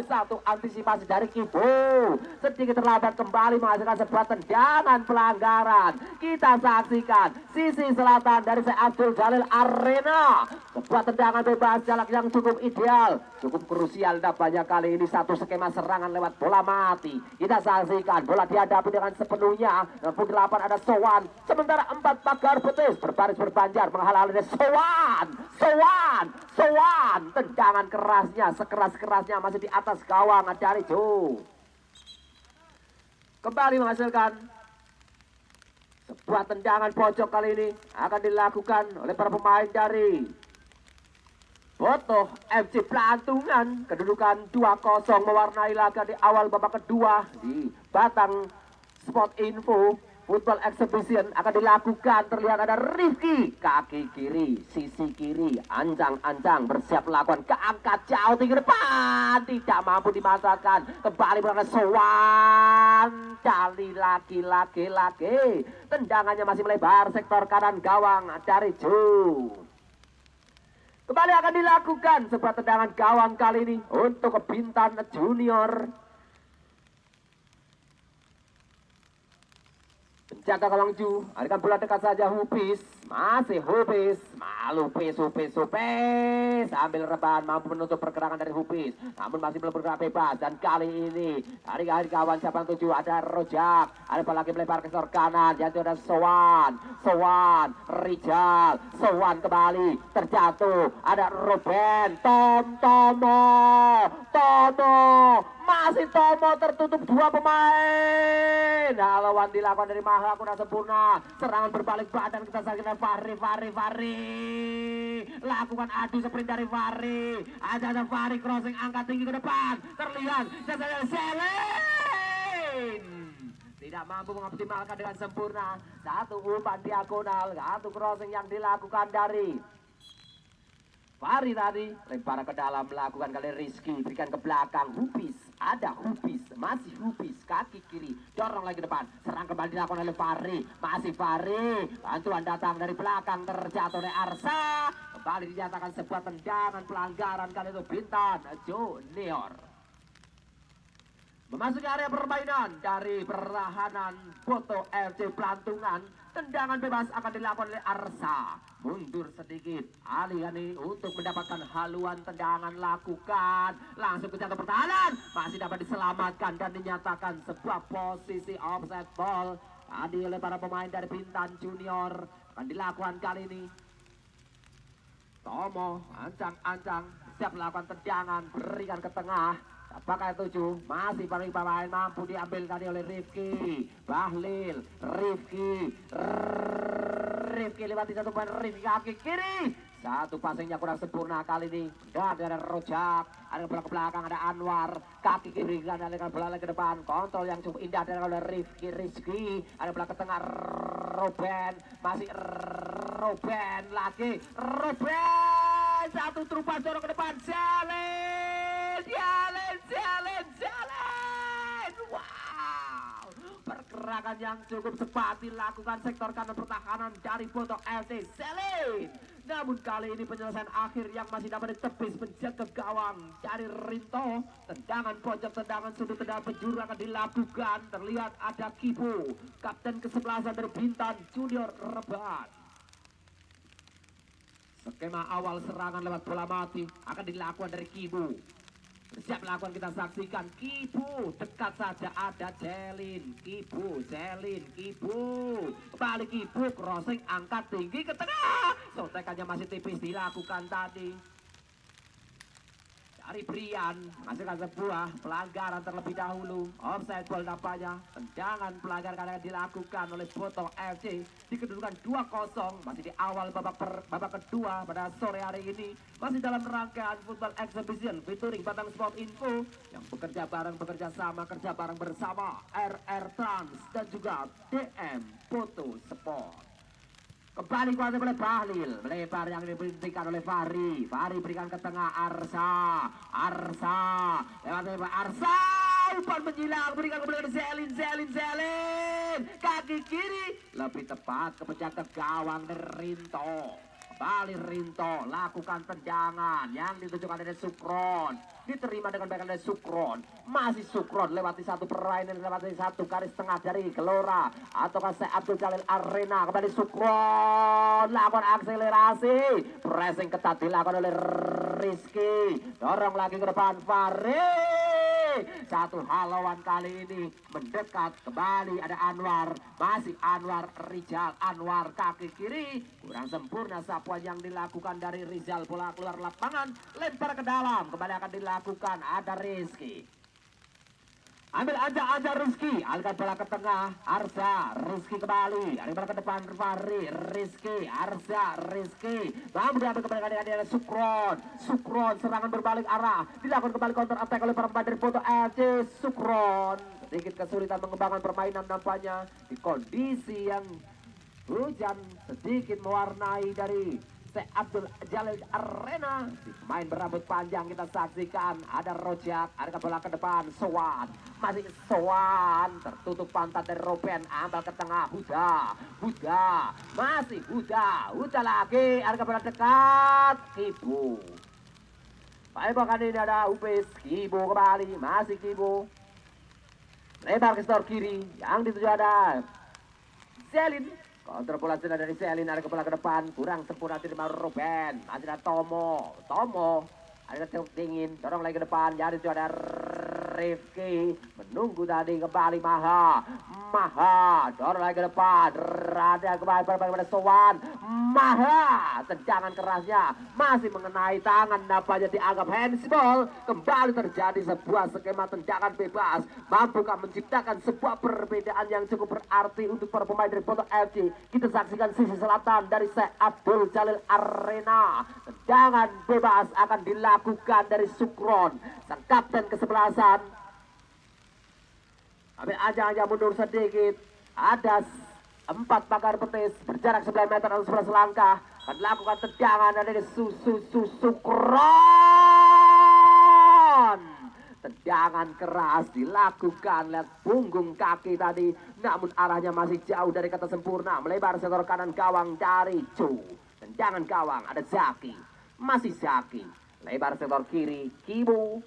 Satu antisipasi dari Kibo. Sedikit terlambat kembali menghasilkan sebuah tendangan pelanggaran. Kita saksikan sisi selatan dari Syekh Abdul Jalil Arena. Sebuah tendangan bebas jarak yang cukup ideal, cukup krusial nampaknya kali ini. Satu skema serangan lewat bola mati. Kita saksikan bola dihadapi dengan sepenuhnya. 68 ada Sowan. Sementara 4 pagar betis berbaris berbanjar menghalangi Sowan. Tendangan kerasnya, sekeras-kerasnya masih di atas gawang dari Jo. Kembali menghasilkan sebuah tendangan pojok kali ini akan dilakukan oleh para pemain dari Botoh FC Pelantungan. Kedudukan 2-0 mewarnai laga di awal babak kedua di Batang Sport Info Football Exhibition akan dilakukan. Terlihat ada Rifki, kaki kiri, sisi kiri, ancang-ancang bersiap melakukan keangkat jauh tinggi depan, tidak mampu dimanfaatkan. Kembali berada Sowan, kali lagi. Tendangannya masih melebar sektor kanan gawang dari Ju. Kembali akan dilakukan sebuah tendangan gawang kali ini untuk Bintan Junior. Penjaga gawang Ju, alihkan bola dekat saja Hubis. Masih Hubis, Hubis. Sambil rebahan mampu menutup pergerakan dari Hubis, namun masih belum bergerak bebas. Dan kali ini dari kawan cabang 7 ada Rojak, ada bola lagi melebar ke sektor kanan. Jatuh ada Sowan, Rijal, Sowan kembali terjatuh. Ada Robben, Tomo, masih Tomo tertutup 2 pemain. Lawan dilakukan dari Maha kurang sempurna. Serangan berbalik badan kita saksikan Fahri. Lakukan adu sprint dari Fahri. Ada Fahri crossing angkat tinggi ke depan. Terlihat jasanya Selin. Tidak mampu mengoptimalkan dengan sempurna. Satu umpan diagonal, satu crossing yang dilakukan dari Fahri tadi. Lempar ke dalam, melakukan kali Rizky, berikan ke belakang. Hubis, ada Hubis, masih Hubis, kaki kiri, dorong lagi depan. Serang kembali dilakukan oleh Fahri, masih Fahri. Bantuan datang dari belakang, terjatuh oleh Arsa. Kembali dinyatakan sebuah tendangan pelanggaran kali itu Bintan Junior. Memasuki area permainan dari pertahanan Boto FC Pelantungan. Tendangan bebas akan dilakukan oleh Arsa. Mundur sedikit. Ali untuk mendapatkan haluan tendangan lakukan. Langsung ke jangka pertahanan. Masih dapat diselamatkan dan dinyatakan sebuah posisi offside ball. Tadi oleh para pemain dari Bintan Junior. Akan dilakukan kali ini. Tomo ancang-ancang. Siap melakukan tendangan. Berikan ke tengah. Apakah 7 masih paling pemain mampu diambil tadi oleh Rifki Bahlil. Rifki lewati satu pemain. Rifki kaki kiri, satu passingnya kurang sempurna kali ini. Dan ada Rojak, ada bola ke belakang, ada Anwar kaki kiri dan ada bola ke depan. Kontrol yang cukup indah dari oleh Rizky. Ada bola ke tengah, Robben masih Robben lagi Robben, satu trupa dorong ke depan. Jalan. Wow. Pergerakan yang cukup cepat dilakukan sektor kanan pertahanan dari Boto FC Selin. Namun kali ini penyelesaian akhir yang masih dapat ditepis menjaga gawang dari Rinto. Tendangan pojok, tendangan sudut, tendangan penjuru akan dilakukan. Terlihat ada Kibu, kapten ke-11 dari Bintan Junior Reban. Skema awal serangan lewat bola mati akan dilakukan dari Kibu. Siap melakukan, kita saksikan Kibu, dekat saja ada Celin. Kibu kembali Kibu, crossing angkat tinggi ke tengah. Sotekannya masih tipis dilakukan tadi dari Brian. Menghasilkan sebuah pelanggaran terlebih dahulu. Offside ball nampaknya. Tendangan pelanggaran akan dilakukan oleh Boto FC di kedudukan 2-0. Masih di awal babak kedua pada sore hari ini. Masih dalam rangkaian Football Exhibition featuring Batang Sport Info yang bekerja bareng, bekerja sama, kerja bareng bersama RR Trans dan juga DM Boto Sport. Kembali kuasa oleh Bahlil, melebar yang diberikan oleh Fahri berikan ke tengah Arsa lewat Arsa, umpan menyilang, berikan ke Zelin, kaki kiri lebih tepat ke penjaga gawang Rinto. Kembali Rinto lakukan tendangan yang ditujukan dari Sukron, diterima dengan baik oleh Sukron. Masih Sukron lewati satu perainan, lewati satu garis tengah dari Gelora ataukah Abdul Jalil Arena. Kembali Sukron lakukan akselerasi, pressing ketat dilakukan oleh Rizky, dorong lagi ke depan Fahri. Satu halauan kali ini mendekat, kembali ada Anwar, masih Anwar Rizal, Anwar kaki kiri, kurang sempurna sapuan yang dilakukan dari Rizal. Bola keluar lapangan, lempar ke dalam, kembali akan dilakukan ada Rizky. Ambil aja Rizky, alihkan bola ke tengah, Arsa, Rizky kembali, ada bola ke depan Fahri, Rizky, Arsa, Rizky, namun diambil kembali ada Sukron, serangan berbalik arah, dilakukan kembali counter attack oleh para pemain dari Boto FC. Sukron sedikit kesulitan mengembangkan permainan nampaknya di kondisi yang hujan sedikit mewarnai dari Abdul Jalil Arena. Si pemain berambut panjang kita saksikan ada Rojak, ada bola ke depan Sowan, masih Sowan, tertutup pantat dari Robben, ambil ke tengah Huda, masih Huda lagi, ada bola dekat Kibu. Baik, kali ini ada Upes, Kibu kembali, masih Kibu lebar ke sektor kiri yang dituju ada Selin. Kontrol bola sudah dari Selin, ada kepala ke depan, kurang sempurna terima Robben. Masih ada Tomo, ada tepuk dingin, dorong lagi ke depan, jadi itu ada Rifki, menunggu tadi kembali Maha, dorong lagi ke depan, ada kembali pada Sowan, Maha, tendangan kerasnya masih mengenai tangan, nampaknya dianggap handsball. Kembali terjadi sebuah skema tendangan bebas, mampukah menciptakan sebuah perbedaan yang cukup berarti untuk para pemain dari Boto FC. Kita saksikan sisi selatan dari Abdul Jalil Arena, tendangan bebas akan dilakukan dari Sukron, sang kapten ke-11. Ambil aja mundur sedikit, ada 4 pagar betis berjarak 9 meter atau 11 langkah akan dilakukan tendangan dari Sukron. Tendangan keras dilakukan, lihat punggung kaki tadi, namun arahnya masih jauh dari kata sempurna, melebar sektor kanan gawang dari Cu. Tendangan gawang ada Zaki, masih Zaki, lebar sektor kiri Kibu,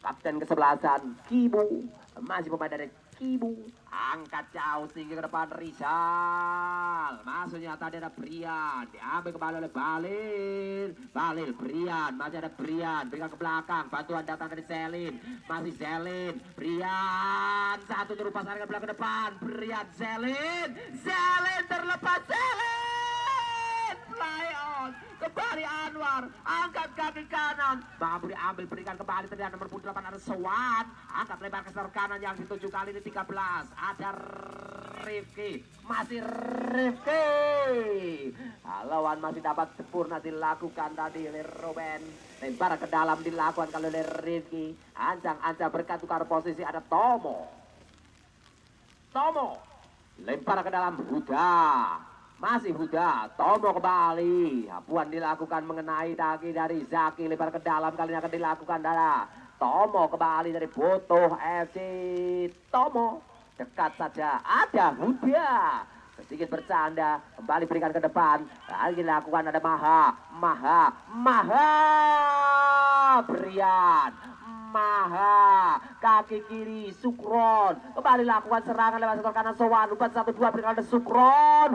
kapten ke-11 Kibu, Masih pemain dari Kibu, angkat jauh tinggi ke depan Rizal. Maksudnya tadi ada Brian, diambil kembali oleh Balil Brian, masih ada Brian, berikan ke belakang, bantuan datang dari Zelin, masih Zelin, Brian, satu terus pasang ke belakang depan, Brian Zelin terlepas Zelin, fly on, kembali Anwar, angkat kaki kanan, mampu diambil, berikan kembali tadi nomor 8 ada Sowan, angkat lebar ke setor kanan yang dituju kali ini 13, ada Rifki, masih Rifki, lawan masih dapat sempurna dilakukan tadi oleh Ruben, lempar ke dalam dilakukan kalau oleh Rifki, ancang-ancang bertukar posisi ada Tomo, lempar ke dalam Huda, masih Huda, Tomo kembali, Puan dilakukan mengenai kaki dari Zaki, lebar ke dalam kali ini akan dilakukan darah. Tomo kembali dari Botoh FC, Tomo dekat saja, ada Huda, sedikit bercanda, kembali berikan ke depan, lagi dilakukan ada Maha, Brian, Maha, kaki kiri Sukron, kembali lakukan serangan lewat sektor kanan Sowan, 4-1-2 berikan ada Sukron,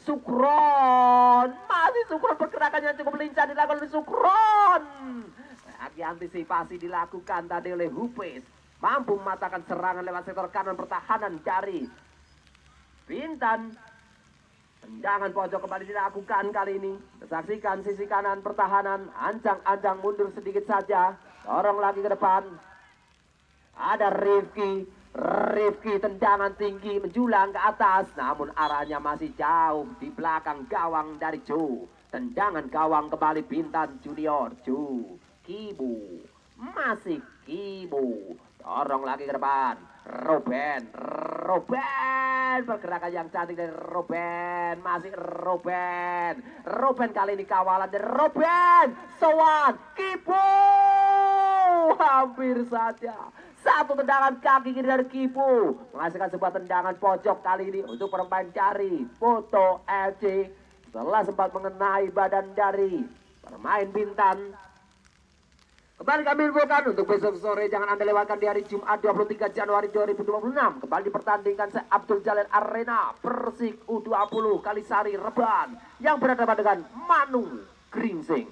Sukron, masih Sukron pergerakannya cukup lincah dilakukan oleh Sukron. Lagi antisipasi dilakukan tadi oleh Hupes, mampu mematahkan serangan lewat sektor kanan pertahanan dari Bintan. Tendangan pojok kembali dilakukan kali ini. Saksikan sisi kanan pertahanan, ancang-ancang mundur sedikit saja, dorong lagi ke depan. Ada Rifki tendangan tinggi menjulang ke atas, namun arahnya masih jauh di belakang gawang dari Joe. Tendangan gawang kembali Bintan Junior, Kibu, masih Kibu, dorong lagi ke depan. Ruben, pergerakan yang cantik dari Ruben, masih Ruben kali ini kawalan dari Ruben, Sowan, Kibu, hampir saja. Satu tendangan kaki kiri dari Kibu menghasilkan sebuah tendangan pojok kali ini untuk pemain dari Botoh FC setelah sempat mengenai badan dari pemain Bintan. Kembali kami infokan untuk besok sore jangan Anda lewatkan di hari Jumat 23 Januari 2026. Kembali dipertandingkan se Abdul Jalil Arena Persik U20 Kalisari Reban yang berhadapan dengan Manu Gringsing.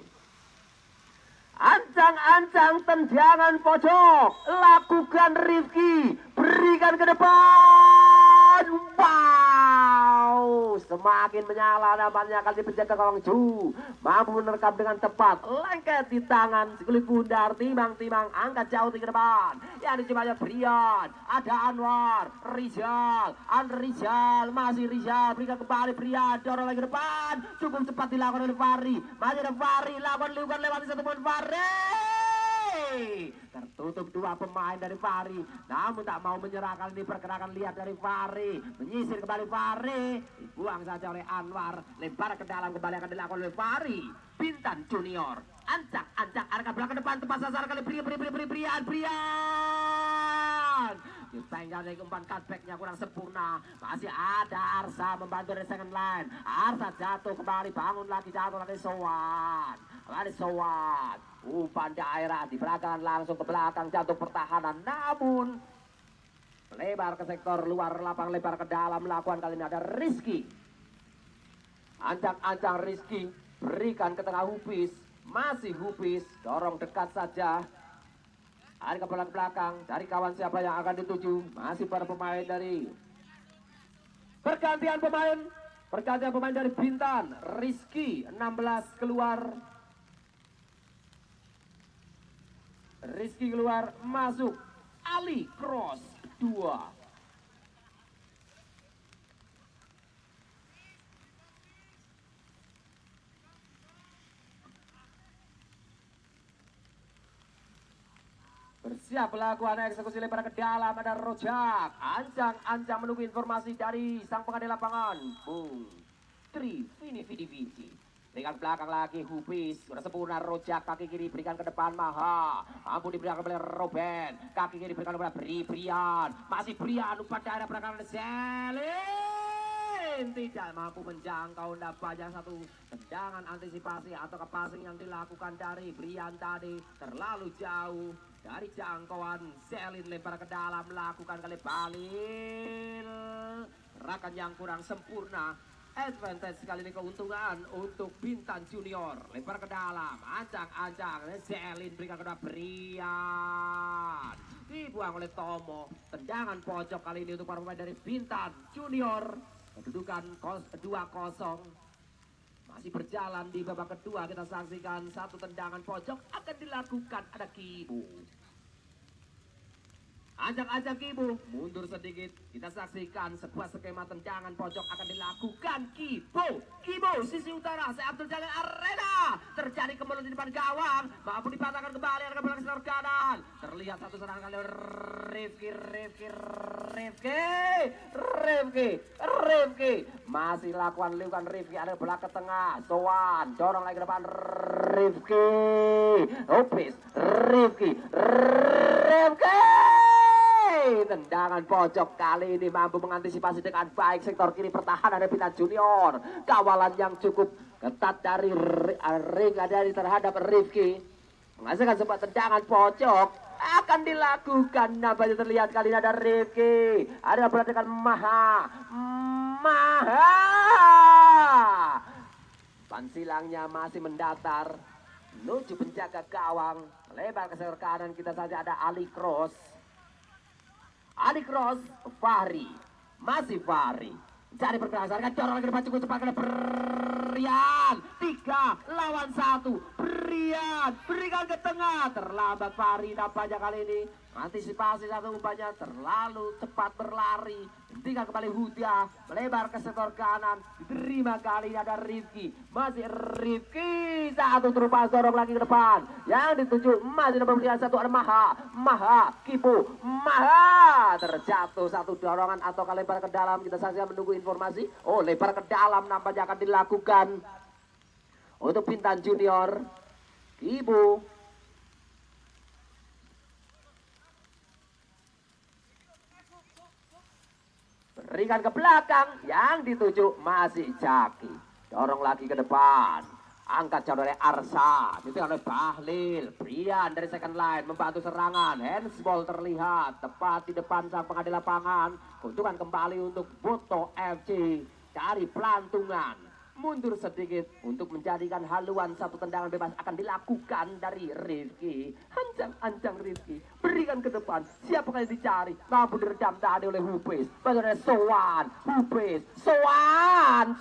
Ancang-ancang tendangan pojok, lakukan Rifki, berikan ke depan. Wow, semakin menyala namanya kali penjaga gawang Ju, mampu menerkam dengan tepat, lengket di tangan, sekulit bundar, timang, angkat jauh ke depan. Yang dicobanya Brian, ada Anwar, Rizal, masih Rizal, berikan kembali Brian, dorong lagi ke depan, cukup cepat dilakukan oleh Fahri, masih ada Fahri, lakukan lewati satu poin Fahri. Tertutup dua pemain dari Fahri, namun tak mau menyerah kali ini pergerakan lihat dari Fahri, menyisir kembali Fahri, dibuang saja oleh Anwar, lempar ke dalam kembali akan dilakukan oleh Fahri. Bintan Junior, ancang arah belakang depan tepat sasaran kali Brian. Dipegang dari umpan cutbacknya kurang sempurna, masih ada Arsa membantu dari second line. Arsa jatuh kembali, bangun lagi, jatuh lagi Sowan. Umpan daerah di belakang langsung ke belakang jatuh pertahanan, namun lebar ke sektor luar lapang, lebar ke dalam melakukan kali ini ada Rizky. Ancang Rizky berikan ke tengah Hupis, masih Hupis, dorong dekat saja. Ada ke belakang dari kawan siapa yang akan dituju, masih para pemain dari pergantian pemain dari Bintan. Rizky 16 keluar, Rizky keluar, masuk Ali Cross 2. Bersiap melakukan eksekusi lebar ke dalam, ada Rojak. Ancang menunggu informasi dari sang pengadil lapangan, Bung Tri Vini. Dengan belakang lagi Hupis, sudah sempurna Rojak, kaki kiri berikan ke depan Maha. Ampun diberikan kepada Ruben, kaki kiri berikan kepada Brian. Masih Brian, umpan daerah belakang Selin. Tidak mampu menjangkau, nampaknya satu tendangan antisipasi atau passing yang dilakukan dari Brian tadi terlalu jauh. Dari jangkauan Selin lempar ke dalam, lakukan kali Balil. Gerakan yang kurang sempurna. Advantage kali ini keuntungan untuk Bintan Junior. Lempar ke dalam, ancang-ancang. Selin berikan kedua Brian. Dibuang oleh Tomo. Tendangan pojok kali ini untuk para pemain dari Bintan Junior. Kedudukan 2-0. Masih berjalan di babak kedua, kita saksikan satu tendangan pojok akan dilakukan, ada Kibu. Ancang-ancang Kibu, mundur sedikit, kita saksikan sebuah skema tendangan pojok akan dilakukan Kibu. Kibu, sisi utara, saya Abdul Jalil Arena. Terjadi kembali di depan gawang, mampu dipatahkan kembali, ada kembali ke kanan. Terlihat satu serangan kali Rifki. Masih lakukan Rifki, ada bola ke tengah. Sowan, dorong lagi ke depan Rifki. Opis, Rifki. Tendangan pojok kali ini mampu mengantisipasi dengan baik sektor kiri pertahanan dari Bintan Junior. Kawalan yang cukup ketat dari ring dari terhadap Rifki. Menghasilkan sebuah tendangan pojok akan dilakukan. Nampaknya terlihat kali ini ada Rifki. Ada perhatikan Maha. Pansilangnya masih mendatar menuju penjaga gawang. Lebar ke sektor kanan, kita saja ada Ali Cross. Fahri. Masih Fahri. Cari pergerakan, dorong lagi depan cukup cepat ke Brian. 3 lawan 1. Brian berikan ke tengah. Terlambat Fahri nampaknya kali ini. Antisipasi satu umpannya terlalu cepat berlari. Hentikan kembali Huda. Melebar ke sektor kanan. Diterima kali ini ada Rifki. Masih Rifki. Satu terupas dorong lagi ke depan. Yang dituju masih nomor 1 ada Maha. Kipu. Maha. Terjatuh satu dorongan atau lebar ke dalam. Kita saksikan menunggu informasi. Oh, lebar ke dalam nampaknya akan dilakukan untuk Bintan Junior. Kibu. Berikan ke belakang, yang dituju masih Jaki. Dorong lagi ke depan. Angkat jauh dari Arsa. Itu oleh Bahlil. Brian dari second line membantu serangan. Handsball terlihat tepat di depan sang pengadil lapangan. Keuntungan kembali untuk Boto FC. Cari pelantungan. Mundur sedikit untuk menjadikan haluan satu tendangan bebas akan dilakukan dari Rifki. Ancang Rifki. Berikan ke depan. Siapa yang dicari? Mampu diredam tadi oleh Hupes. Bagaimana Sowan. Hupes. Sowan.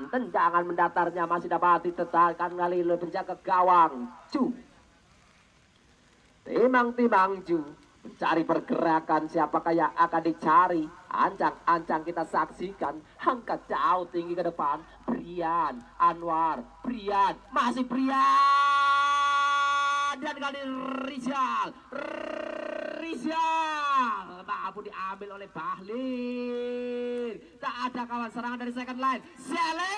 Tendangan mendatarnya masih dapat ditetarkan kali oleh penjaga gawang. Timang Ju. Mencari pergerakan, siapakah yang akan dicari? Ancang-ancang kita saksikan. Angkat jauh tinggi ke depan. Brian, Anwar, masih Brian. Dan kali Rizal. Mampu diambil oleh Bahlil. Tak ada kawan serangan dari second line. Selin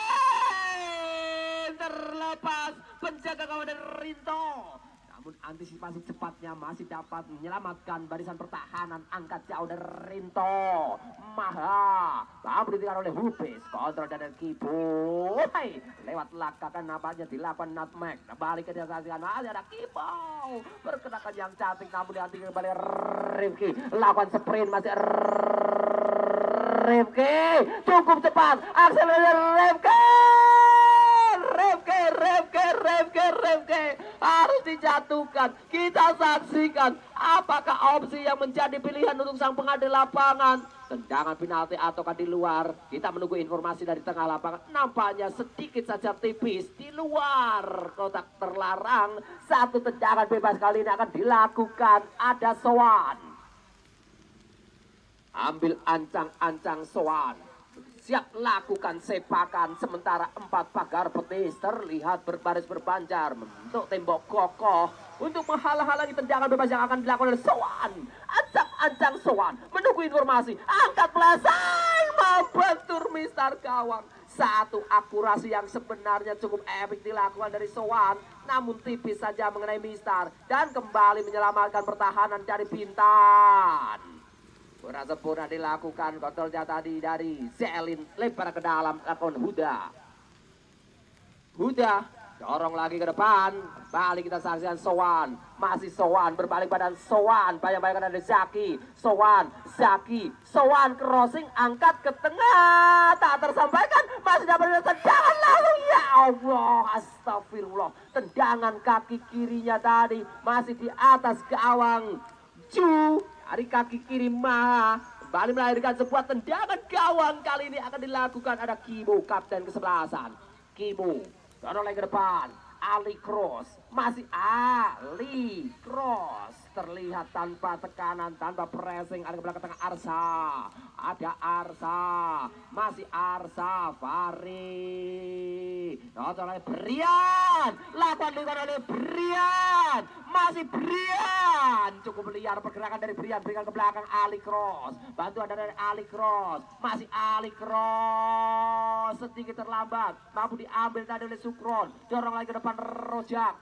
terlepas. Penjaga kawan dari Rinto. Namun antisipasi cepatnya masih dapat menyelamatkan barisan pertahanan. Angkat jauh dari Rinto. Maha. Mampu ditinggal oleh Hupes. Kontrol dari Kibu. Lewat lakakan nampaknya dilakukan nutmeg. Balik ke dia saksikan. Masih ada Kibu. Perkenakan yang cantik namun diantikan kembali Rifki. Lakukan sprint masih Rifki. Cukup cepat. Akselerasi Rifki. Harus dijatuhkan. Kita saksikan apakah opsi yang menjadi pilihan untuk sang pengadil lapangan. Tendangan penalti ataukah di luar. Kita menunggu informasi dari tengah lapangan. Nampaknya sedikit saja tipis di luar kotak terlarang. Satu tendangan bebas kali ini akan dilakukan. Ada Sowan. Ambil ancang-ancang Sowan. Siap lakukan sepakan, sementara 4 pagar betis terlihat berbaris berpanjar membentuk tembok kokoh untuk menghalang-halangi tendangan bebas yang akan dilakukan oleh Sowan. Ancang-ancang Sowan menunggu informasi. Angkat belasan, membentur mistar gawang. Satu akurasi yang sebenarnya cukup epik dilakukan dari Sowan, namun tipis saja mengenai mistar dan kembali menyelamatkan pertahanan dari Bintan. Kurang sempurna dilakukan kontrolnya tadi dari Selin. Lempar ke dalam akun Huda. Dorong lagi ke depan. Balik kita saksikan Sowan. Masih Sowan berbalik badan Sowan. Bayang-bayangkan ada Zaki. Sowan. Zaki. Sowan crossing angkat ke tengah. Tak tersampaikan. Masih dapat tendangan lalu. Ya Allah. Astagfirullah. Tendangan kaki kirinya tadi. Masih di atas gawang. Ju. Dari kaki kiri Maha. Kembali melahirkan sebuah tendangan gawang. Kali ini akan dilakukan ada Kimo. Kapten kesebelasan. Kimo. Dorong lagi ke depan. Ali Cross. Masih Ali Cross. Terlihat tanpa tekanan, tanpa pressing. Ada ke belakang tengah Arsa. Ada Arsa. Masih Arsa. Fari. Dorong lagi Brian. Lakukan oleh Brian. Masih Brian. Cukup liar pergerakan dari Brian. Berikan ke belakang Ali Cross. Bantuan dari Ali Cross. Masih Ali Cross. Sedikit terlambat. Mampu diambil tadi oleh Sukron. Dorong lagi ke depan Rojak.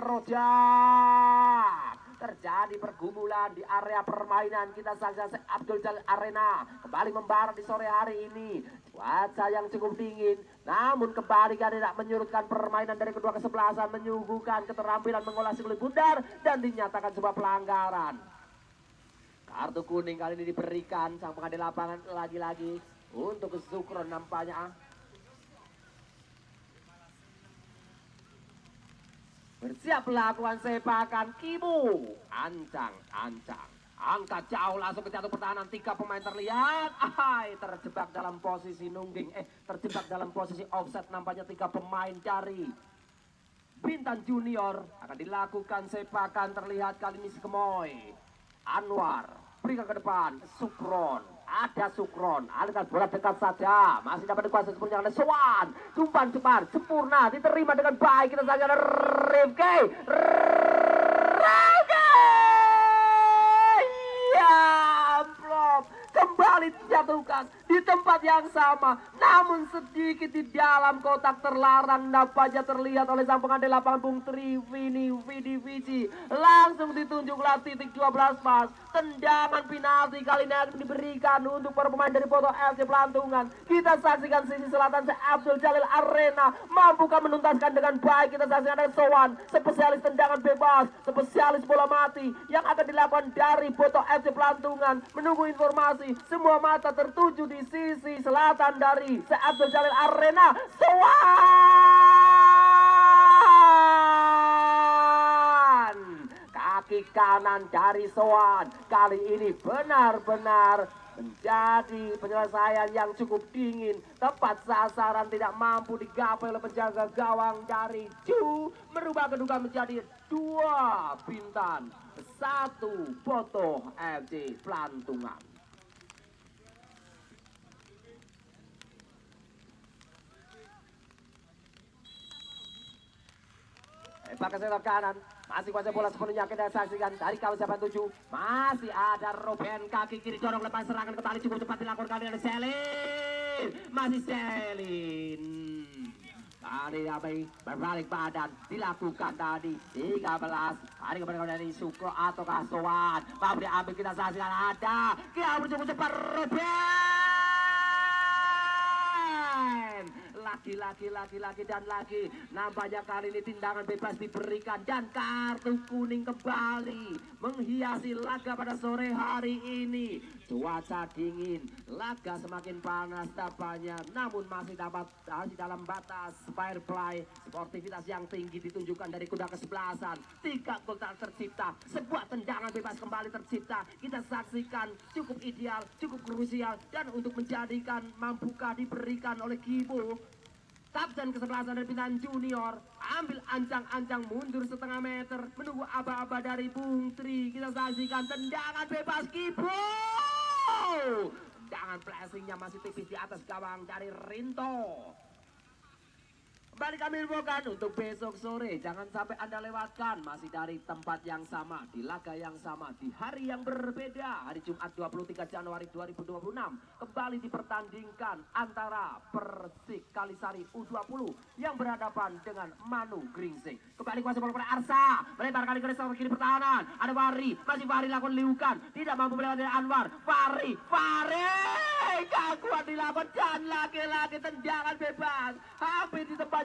Rojak. Terjadi pergumulan di area permainan. Kita saksikan Abdul Jalil Arena kembali membara di sore hari ini. Cuaca yang cukup dingin, namun kembali tidak menyurutkan permainan dari kedua kesebelasan, menyuguhkan keterampilan mengolah kulit bundar dan dinyatakan sebuah pelanggaran. Kartu kuning kali ini diberikan sang pengadil lapangan lagi-lagi untuk Sukron nampaknya. Bersiap melakukan sepakan Kimo. Ancang. Angkat jauh langsung ke jatuh pertahanan. 3 pemain terlihat. Terjebak dalam posisi nungging. Terjebak dalam posisi offset. Nampaknya 3 pemain dari Bintan Junior. Akan dilakukan sepakan. Terlihat kali ini si Kemoy. Anwar. Berikan ke depan. Sukron. Ada Sukron. Alihkan bola dekat saja. Masih dapat dikuasai sepenuhnya oleh Sowan. Umpan cepat. Sempurna. Diterima dengan baik. Kita saja ada Rifki. Ya amplop. Kembali dijatuhkan di tempat yang sama, namun sedikit di dalam kotak terlarang. Nampaknya terlihat oleh sang pengadil lapangan Bung Trivini Vidi Vici. Langsung ditunjuklah titik 12 pas. Tendangan penalti kali ini akan diberikan untuk para pemain dari Poto FC Pelantungan. Kita saksikan sisi selatan Abdul Jalil Arena mampukah menuntaskan dengan baik. Kita saksikan dengan Sowan, spesialis tendangan bebas, spesialis bola mati yang akan dilakukan dari Poto FC Pelantungan. Menunggu informasi, semua mata tertuju di sisi selatan dari Abdul Jalil Arena. Sowan, kaki kanan dari Sowan kali ini benar-benar menjadi penyelesaian yang cukup dingin, tepat sasaran, tidak mampu digapai oleh penjaga gawang dari Ju. Merubah kedudukan menjadi 2 Bintan, 1 Poto FC Pelantungan. Pakai sektor kanan, masih kuasai bola sepenuhnya. Kita saksikan dari kawasan siapa 7. Masih ada Ruben, kaki kiri dorong lepas serangan ke tali, cukup cepat dilakukan kali oleh Selin. Masih Selin. Kali ini berbalik badan dilakukan tadi 13. Hari kepada dari Sukro atau Sowan. Mampu diambil, kita saksikan ada. Kita cukup cepat Ruben. Lagi dan lagi. Nampaknya kali ini tendangan bebas diberikan dan kartu kuning kembali menghiasi laga pada sore hari ini. Cuaca dingin, laga semakin panas tampaknya, namun masih dalam batas fair play. Sportivitas yang tinggi ditunjukkan dari kuda kesebelasan. 3 gol tak tercipta, sebuah tendangan bebas kembali tercipta. Kita saksikan cukup ideal, cukup krusial, dan untuk menjadikan mampukah diberikan oleh Kibo. Kapten kesebelasan dari Bintan Junior ambil ancang-ancang mundur setengah meter, menunggu aba-aba dari Bung Tri. Kita saksikan tendangan bebas Kibo. Tendangan flashingnya masih tipis di atas gawang dari Rinto. Kembali kami infokan untuk besok sore, jangan sampai Anda lewatkan, masih dari tempat yang sama, di laga yang sama, di hari yang berbeda. Hari Jumat 23 Januari 2026 kembali dipertandingkan antara Persik Kalisari U20 yang berhadapan dengan Manu Gringsing. Kembali kuasa bola pada Arsa, melebar kali ke sektor kiri pertahanan. Ada Fari, masih Fari lakukan liukan, tidak mampu melewati Anwar. Fari, gangguan dilakukan dan lagi-lagi tendangan bebas hampir di tempat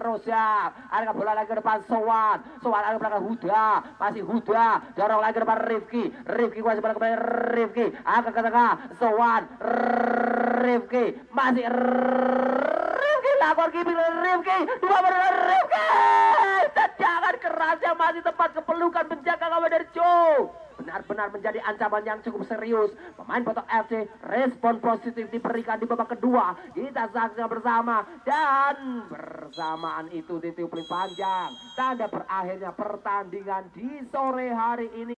Rosyam. Angkat bola lagi ke depan Sowan. Sowan angkat belakang Huda. Masih Huda. Dorong lagi ke depan Rifki. Rifki masih bola kembali Rifki. Angkat ke tengah Sowan. Rifki masih Rifki lakukan gimmick Rifki. Dua benar Rifki. Tendangan keras yang masih tepat kepelukan penjaga gawang dari Joe. Benar-benar menjadi ancaman yang cukup serius. Pemain Potok FC respon positif diberikan di babak kedua. Kita saksikan bersama. Dan bersamaan itu ditiup panjang. Tanda berakhirnya pertandingan di sore hari ini.